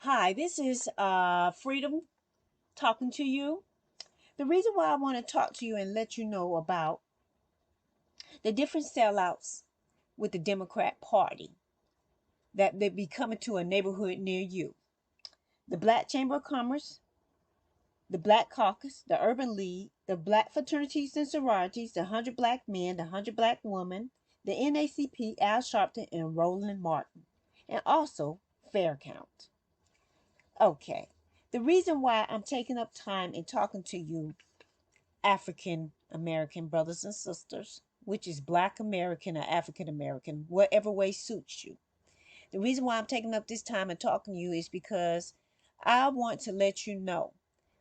Hi, this is Freedom talking to you. The reason why I want to talk to you and let you know about the different sellouts with the Democrat Party that they be coming to a neighborhood near you. The Black Chamber of Commerce, the Black Caucus, the Urban League, the Black Fraternities and Sororities, the 100 Black Men, the 100 Black Women, the NACP, Al Sharpton, and Roland Martin, and also Fair Count. Okay, the reason why I'm taking up time and talking to you African American brothers and sisters, which is Black American or African American, whatever way suits you. The reason why I'm taking up this time and talking to you is because I want to let you know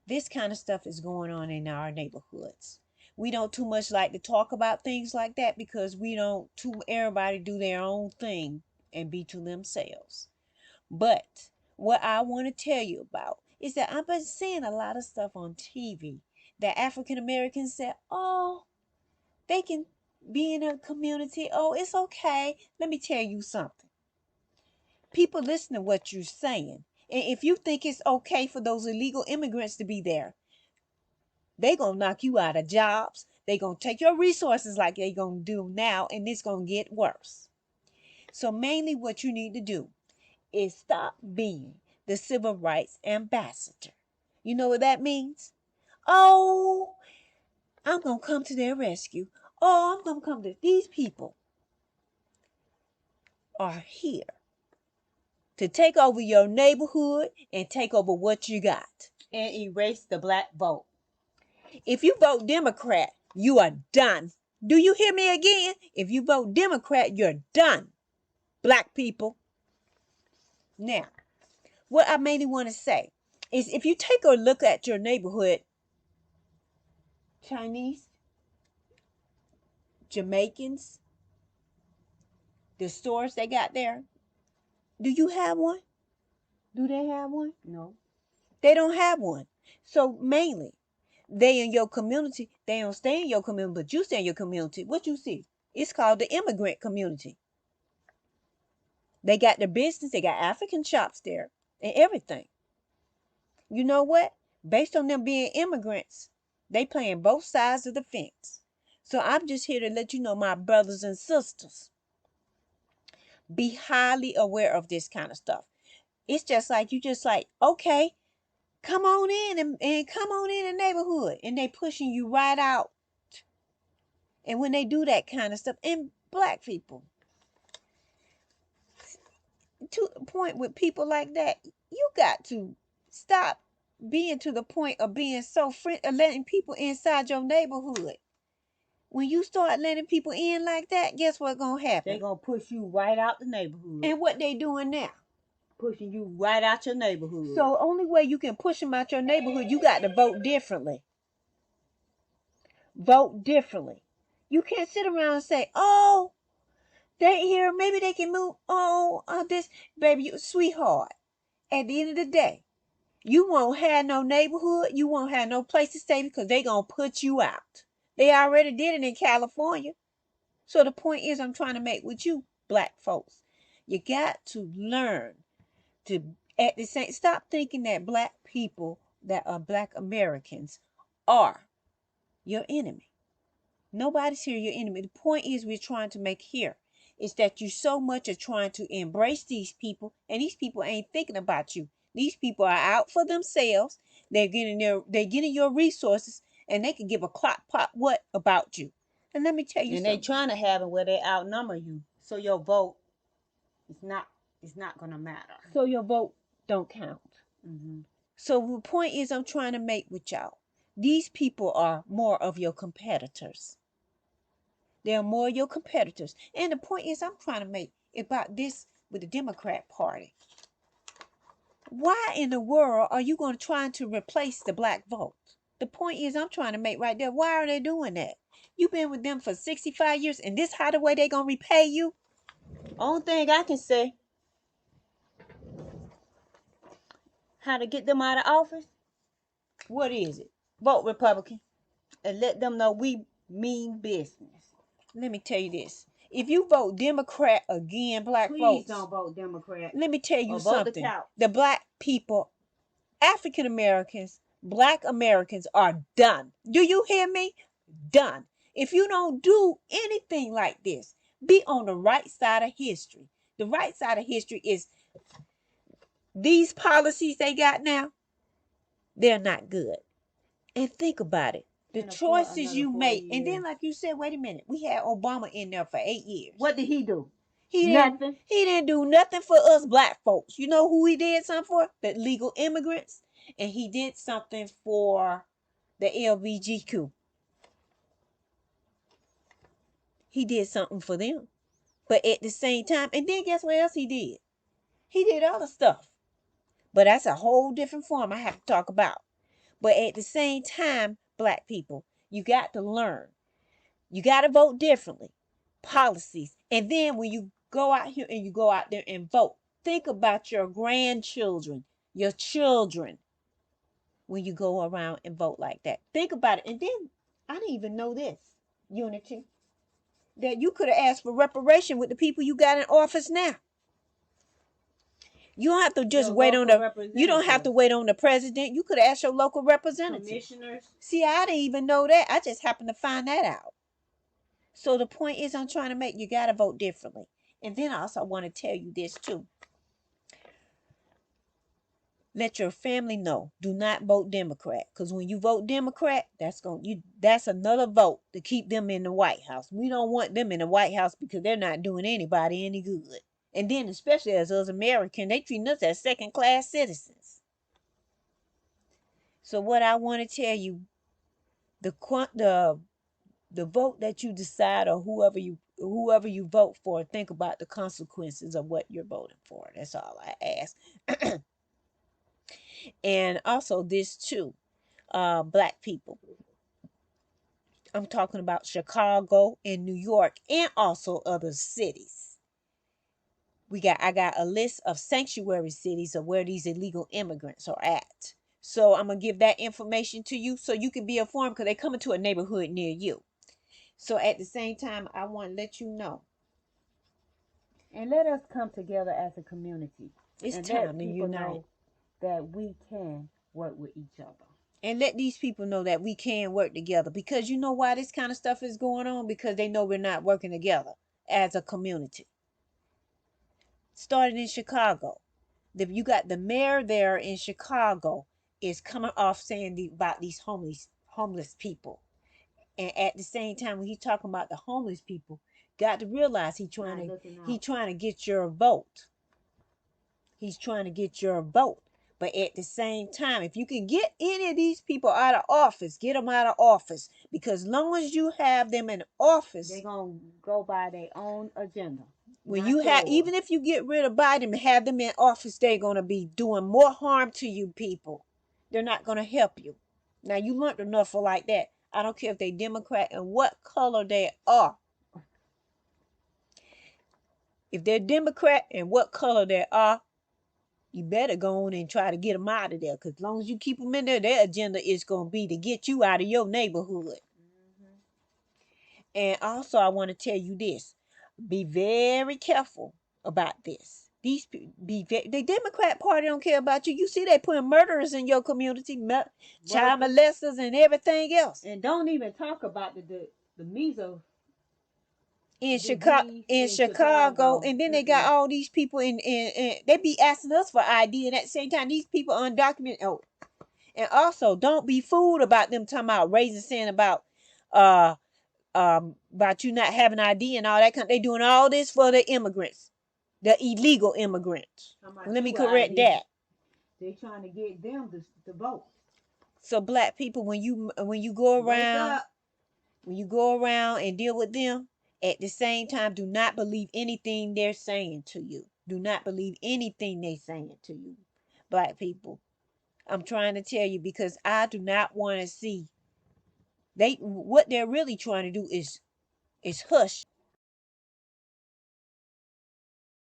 this kind of stuff is going on in our neighborhoods. We don't too much like to talk about things like that because we don't too everybody do their own thing and be to themselves. But what I want to tell you about is that I've been seeing a lot of stuff on TV that African Americans say, oh, they can be in a community. Oh, it's okay. Let me tell you something. People listen to what you're saying. And if you think it's okay for those illegal immigrants to be there, they going to knock you out of jobs. They going to take your resources like they going to do now, and it's going to get worse. So mainly what you need to do is stop being the civil rights ambassador. You know what that means? Oh, I'm going to come to their rescue. Oh, I'm going to come to these people are here to take over your neighborhood and take over what you got and erase the black vote. If you vote Democrat, you are done. Do you hear me again? If you vote Democrat, you're done. Black people. Now, what I mainly want to say is if you take a look at your neighborhood, Chinese, Jamaicans, the stores they got there, do you have one? Do they have one? No. They don't have one. So mainly, they in your community, they don't stay in your community, but you stay in your community. What you see? It's called the immigrant community. They got their business, they got African shops there and everything. You know what? Based on them being immigrants, they playing both sides of the fence. So I'm just here to let you know, my brothers and sisters, be highly aware of this kind of stuff. It's just like you just like, okay, come on in and come on in the neighborhood. And they pushing you right out. And when they do that kind of stuff, and black people, to the point with people like that, you got to stop being to the point of being so letting people inside your neighborhood. When you start letting people in like that, guess what's gonna happen? They're gonna push you right out the neighborhood. And what they doing now? Pushing you right out your neighborhood. So only way you can push them out your neighborhood, you got to vote differently. Vote differently. You can't sit around and say, "Oh, they here. Maybe they can move." Oh, this baby, you sweetheart. At the end of the day, you won't have no neighborhood. You won't have no place to stay because they gonna put you out. They already did it in California. So the point is, I'm trying to make with you, black folks, you got to learn to at the same stop thinking that black people that are black Americans are your enemy. Nobody's here your enemy. The point is we're trying to make here is that you so much are trying to embrace these people, and these people ain't thinking about you. These people are out for themselves. They're getting your resources, and they can give a clock pot what about you. And let me tell you, and something. They trying to have it where they outnumber you, so your vote is not gonna matter. So your vote don't count. Mm-hmm. So the point is, I'm trying to make with y'all. These people are more of your competitors. They're more your competitors. And the point is, I'm trying to make about this with the Democrat Party. Why in the world are you going to try to replace the black vote? The point is, I'm trying to make right there. Why are they doing that? You've been with them for 65 years, and this how the way they going to repay you? Only thing I can say, how to get them out of office? What is it? Vote Republican and let them know we mean business. Let me tell you this. If you vote Democrat again, black Please folks, don't vote Democrat. let me tell you Or vote the something. couch. The black people, African Americans, black Americans are done. Do you hear me? Done. If you don't do anything like this, be on the right side of history. The right side of history is these policies they got now, they're not good. And think about it. The choices you make. And then, like you said, wait a minute. We had Obama in there for 8 years. What did he do? Nothing. He didn't do nothing for us black folks. You know who he did something for? The legal immigrants. And he did something for the LBGQ. He did something for them. But at the same time, and then guess what else he did? He did other stuff. But that's a whole different form I have to talk about. But at the same time, black people, you got to learn. You got to vote differently. Policies. And then when you go out here and you go out there and vote, think about your grandchildren, your children, when you go around and vote like that. Think about it. And then I didn't even know this, Unity, that you could have asked for reparation with the people you got in office now. You don't have to just wait on you don't have to wait on the president. You could ask your local representative. Commissioners. See, I didn't even know that. I just happened to find that out. So the point is I'm trying to make you got to vote differently. And then I also want to tell you this too. Let your family know. Do not vote Democrat. Because when you vote Democrat, that's another vote to keep them in the White House. We don't want them in the White House because they're not doing anybody any good. And then especially as us Americans, they treat us as second-class citizens. So what I want to tell you, the vote that you decide or whoever you vote for, think about the consequences of what you're voting for. That's all I ask. And also this too, black people. I'm talking about Chicago and New York and also other cities. I got a list of sanctuary cities of where these illegal immigrants are at. So I'm going to give that information to you so you can be informed because they're coming to a neighborhood near you. So at the same time, I want to let you know. And let us come together as a community. It's time to unite. Know that we can work with each other. And let these people know that we can work together. Because you know why this kind of stuff is going on? Because they know we're not working together as a community. Started in Chicago. You got the mayor there in Chicago is coming off saying about these homeless people. And at the same time, when he's talking about the homeless people, got to realize he's trying to get your vote. He's trying to get your vote. But at the same time, if you can get any of these people out of office, get them out of office. Because as long as you have them in office, they're going to go by their own agenda. When you have, even if you get rid of Biden and have them in office, they're going to be doing more harm to you people. They're not going to help you. Now, you learned enough for like that. I don't care if they Democrat and what color they are. If they're Democrat and what color they are, you better go on and try to get them out of there. Because as long as you keep them in there, their agenda is going to be to get you out of your neighborhood. And also, I want to tell you this. Be very careful about this. The Democrat Party don't care about you. You see they putting murderers in your community, child molesters and everything else. And don't even talk about the measles in Chicago, and then they got all these people in they be asking us for ID, and at the same time these people undocumented. Oh, and also don't be fooled about them talking about raising saying about you not having ID and all that kind. They doing all this for the immigrants, the illegal immigrants. Let me correct that. They trying to get them to vote. So black people, when you go around, and deal with them, at the same time, do not believe anything they're saying to you. Do not believe anything they're saying to you, black people. I'm trying to tell you because I do not want to see what they're really trying to do is hush